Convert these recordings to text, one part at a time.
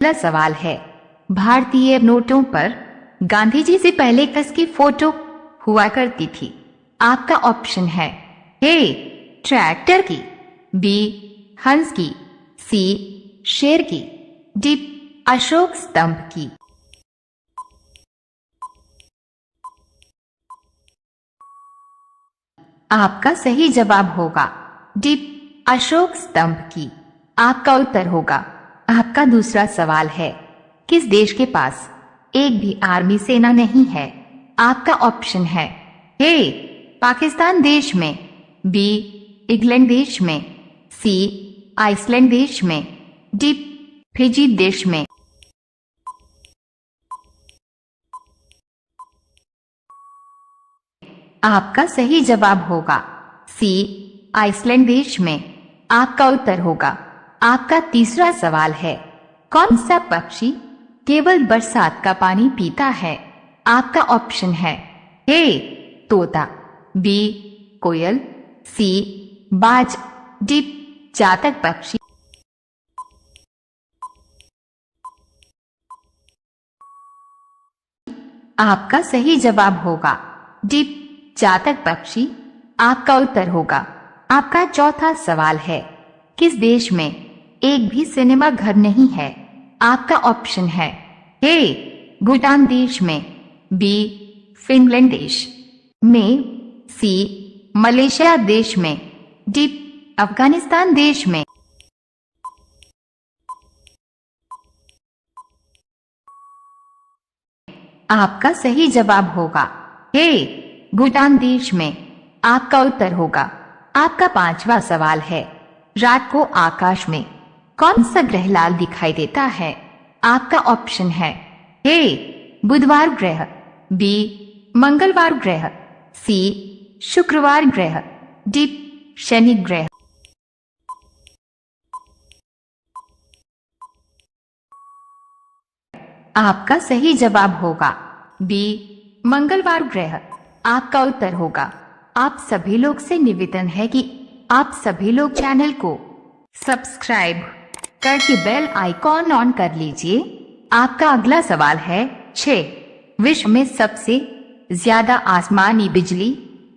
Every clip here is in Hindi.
अगला सवाल है, भारतीय नोटों पर गांधी जी से पहले किसकी फोटो हुआ करती थी? आपका ऑप्शन है ए ट्रैक्टर की, बी हंस की, सी शेर की, डी अशोक स्तंभ की। आपका सही जवाब होगा डी अशोक स्तंभ की। आपका उत्तर होगा। आपका दूसरा सवाल है, किस देश के पास एक भी आर्मी सेना नहीं है? आपका ऑप्शन है ए पाकिस्तान देश में, बी इंग्लैंड देश में, सी आइसलैंड देश में, डी फिजी देश में। आपका सही जवाब होगा सी आइसलैंड देश में। आपका उत्तर होगा। आपका तीसरा सवाल है, कौन सा पक्षी केवल बरसात का पानी पीता है? आपका ऑप्शन है ए तोता, बी कोयल, सी बाज, डी चातक पक्षी। आपका सही जवाब होगा डी चातक पक्षी। आपका उत्तर होगा। आपका चौथा सवाल है, किस देश में एक भी सिनेमा घर नहीं है? आपका ऑप्शन है ए भूटान देश में, बी फिनलैंड देश में, सी मलेशिया देश में, डी अफगानिस्तान देश में। आपका सही जवाब होगा ए भूटान देश में। आपका उत्तर होगा। आपका पांचवा सवाल है, रात को आकाश में कौन सा ग्रह लाल दिखाई देता है? आपका ऑप्शन है ए बुधवार ग्रह, बी मंगलवार ग्रह, सी शुक्रवार ग्रह, डी शनि ग्रह। आपका सही जवाब होगा बी मंगलवार ग्रह। आपका उत्तर होगा। आप सभी लोग से निवेदन है कि आप सभी लोग चैनल को सब्सक्राइब करके बेल आइकॉन ऑन कर लीजिए। आपका अगला सवाल है 6, विश्व में सबसे ज्यादा आसमानी बिजली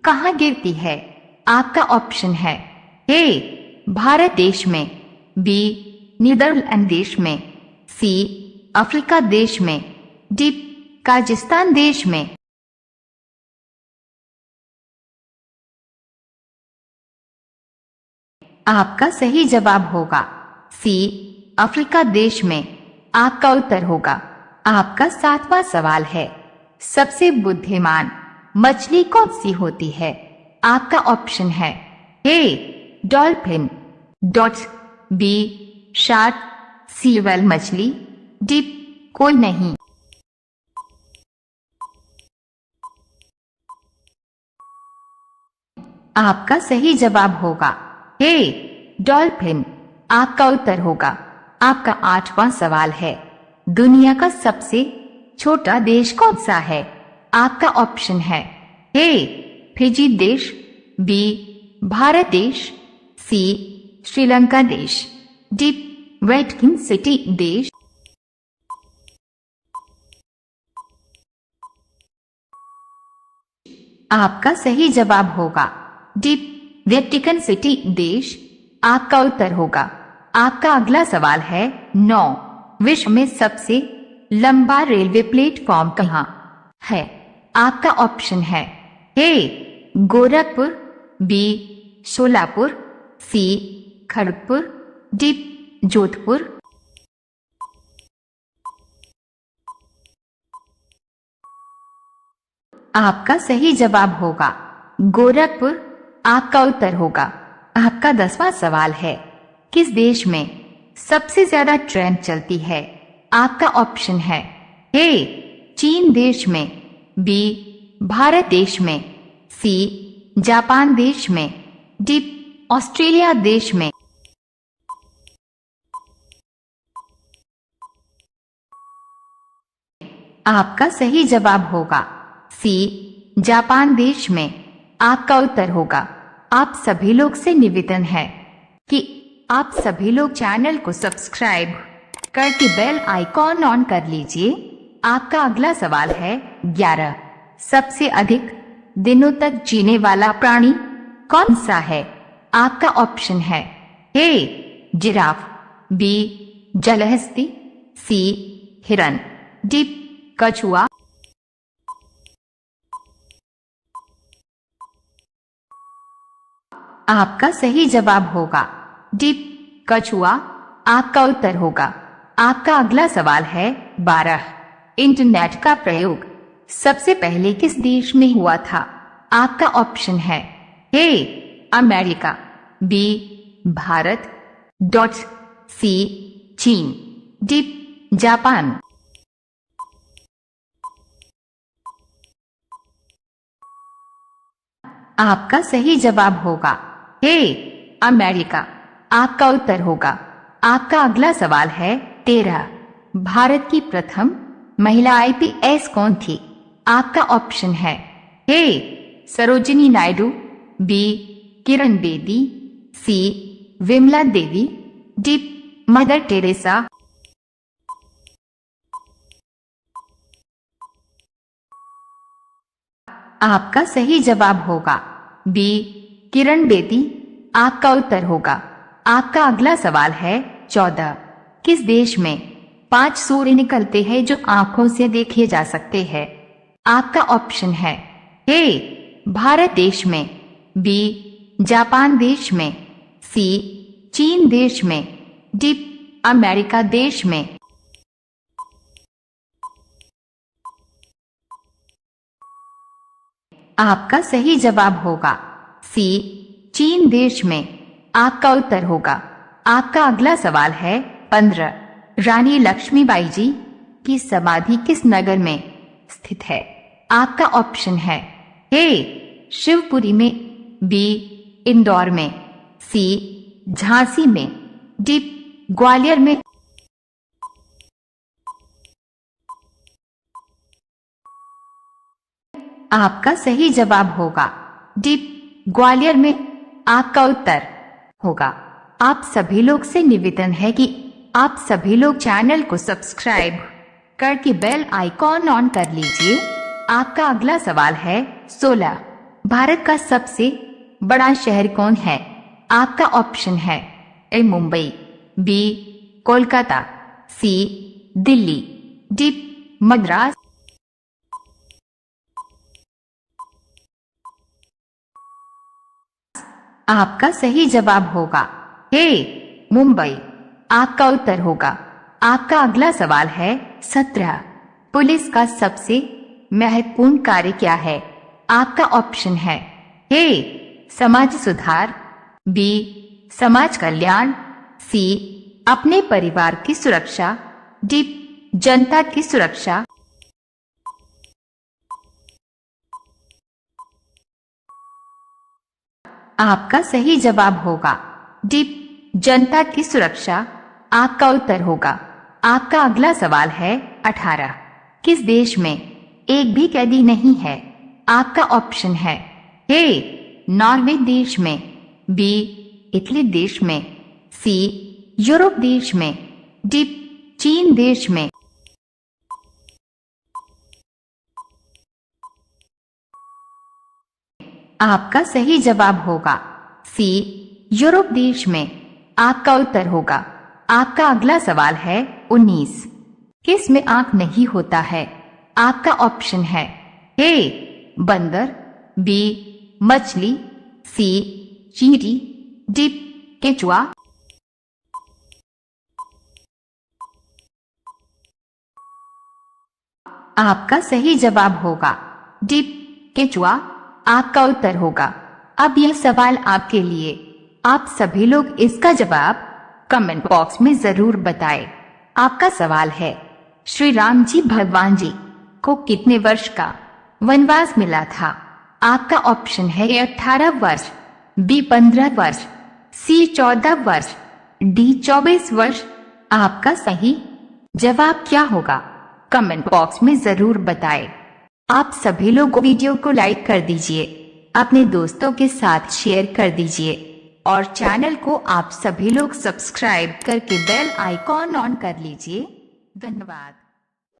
कहाँ गिरती है? आपका ऑप्शन है ए भारत देश में, बी नीदरलैंड देश में, सी अफ्रीका देश में, डी काजाकिस्तान देश में। आपका सही जवाब होगा सी अफ्रीका देश में। आपका उत्तर होगा। आपका 7वां सवाल है, सबसे बुद्धिमान मछली कौन सी होती है? आपका ऑप्शन है ए डॉल्फिन, बी शार्क, सी व्हेल मछली, डी कोई नहीं। आपका सही जवाब होगा ए डॉल्फिन। आपका उत्तर होगा। आपका 8वां सवाल है, दुनिया का सबसे छोटा देश कौन सा है? आपका ऑप्शन है ए फिजी देश, बी भारत देश, सी श्रीलंका देश, डी वेटिकन सिटी देश। आपका सही जवाब होगा डी वेटिकन सिटी देश। आपका उत्तर होगा। आपका अगला सवाल है 9, विश्व में सबसे लंबा रेलवे प्लेटफॉर्म कहाँ है? आपका ऑप्शन है ए गोरखपुर, बी सोलापुर, सी खड़गपुर, डी जोधपुर। आपका सही जवाब होगा गोरखपुर। आपका उत्तर होगा। आपका 10वां सवाल है, किस देश में सबसे ज्यादा ट्रेन चलती है? आपका ऑप्शन है ए चीन देश में, बी भारत देश में, सी जापान देश में, डी ऑस्ट्रेलिया देश में। आपका सही जवाब होगा सी जापान देश में। आपका उत्तर होगा। आप सभी लोग से निवेदन है कि आप सभी लोग चैनल को सब्सक्राइब करके बेल आइकॉन ऑन कर लीजिए। आपका अगला सवाल है 11। सबसे अधिक दिनों तक जीने वाला प्राणी कौन सा है? आपका ऑप्शन है ए जिराफ, बी जलहस्ती, सी हिरन, डी कछुआ। आपका सही जवाब होगा डी कछुआ। आपका उत्तर होगा। आपका अगला सवाल है 12। इंटरनेट का प्रयोग सबसे पहले किस देश में हुआ था? आपका ऑप्शन है A America, B Bharat, dot C चीन, डी जापान। आपका सही जवाब होगा ए अमेरिका। आपका उत्तर होगा। आपका अगला सवाल है 13। भारत की प्रथम महिला आईपीएस कौन थी? आपका ऑप्शन है ए सरोजिनी नायडू, बी किरण बेदी, सी Vimla Devi, D mother Teresa. आपका सही जवाब होगा बी किरण बेदी। आपका उत्तर होगा। आपका अगला सवाल है 14। किस देश में 5 सूर्य निकलते हैं जो आंखों से देखे जा सकते हैं? आपका ऑप्शन है ए भारत देश में, बी जापान देश में, सी चीन देश में, डी अमेरिका देश में। आपका सही जवाब होगा सी चीन देश में। आपका उत्तर होगा। आपका अगला सवाल है 15। रानी लक्ष्मीबाई जी की समाधि किस नगर में स्थित है? आपका ऑप्शन है ए शिवपुरी में, बी इंदौर में, सी झांसी में, डी ग्वालियर में। आपका सही जवाब होगा डी ग्वालियर में। आपका उत्तर होगा। आप सभी लोग से निवेदन है कि आप सभी लोग चैनल को सब्सक्राइब करके बेल आइकॉन ऑन कर लीजिए। आपका अगला सवाल है 16। भारत का सबसे बड़ा शहर कौन है? आपका ऑप्शन है ए मुंबई, बी कोलकाता, सी दिल्ली, डी मद्रास। आपका सही जवाब होगा ए मुंबई। आपका उत्तर होगा। आपका अगला सवाल है 17। पुलिस का सबसे महत्वपूर्ण कार्य क्या है? आपका ऑप्शन है ए समाज सुधार, बी समाज कल्याण, सी अपने परिवार की सुरक्षा, डी जनता की सुरक्षा। आपका सही जवाब होगा डी जनता की सुरक्षा। आपका उत्तर होगा। आपका अगला सवाल है 18। किस देश में एक भी कैदी नहीं है? आपका ऑप्शन है ए नॉर्वे देश में, बी इटली देश में, सी यूरोप देश में, डी चीन देश में। आपका सही जवाब होगा सी यूरोप देश में। आपका उत्तर होगा। आपका अगला सवाल है 19। किस में आंख नहीं होता है? आपका ऑप्शन है ए बंदर, बी मछली, सी चींटी, डी केचुआ। आपका सही जवाब होगा डी केचुआ। आपका उत्तर होगा। अब यह सवाल आपके लिए। आप सभी लोग इसका जवाब कमेंट बॉक्स में जरूर बताएं। आपका सवाल है श्री राम जी भगवान जी को कितने वर्ष का वनवास मिला था? आपका ऑप्शन है 18 वर्ष, बी 15 वर्ष, सी 14 वर्ष, डी 24 वर्ष। आपका सही जवाब क्या होगा? कमेंट बॉक्स में जरूर बताएं। आप सभी लोग वीडियो को लाइक कर दीजिए, अपने दोस्तों के साथ शेयर कर दीजिए और चैनल को आप सभी लोग सब्सक्राइब करके बेल आइकॉन ऑन कर लीजिए। धन्यवाद।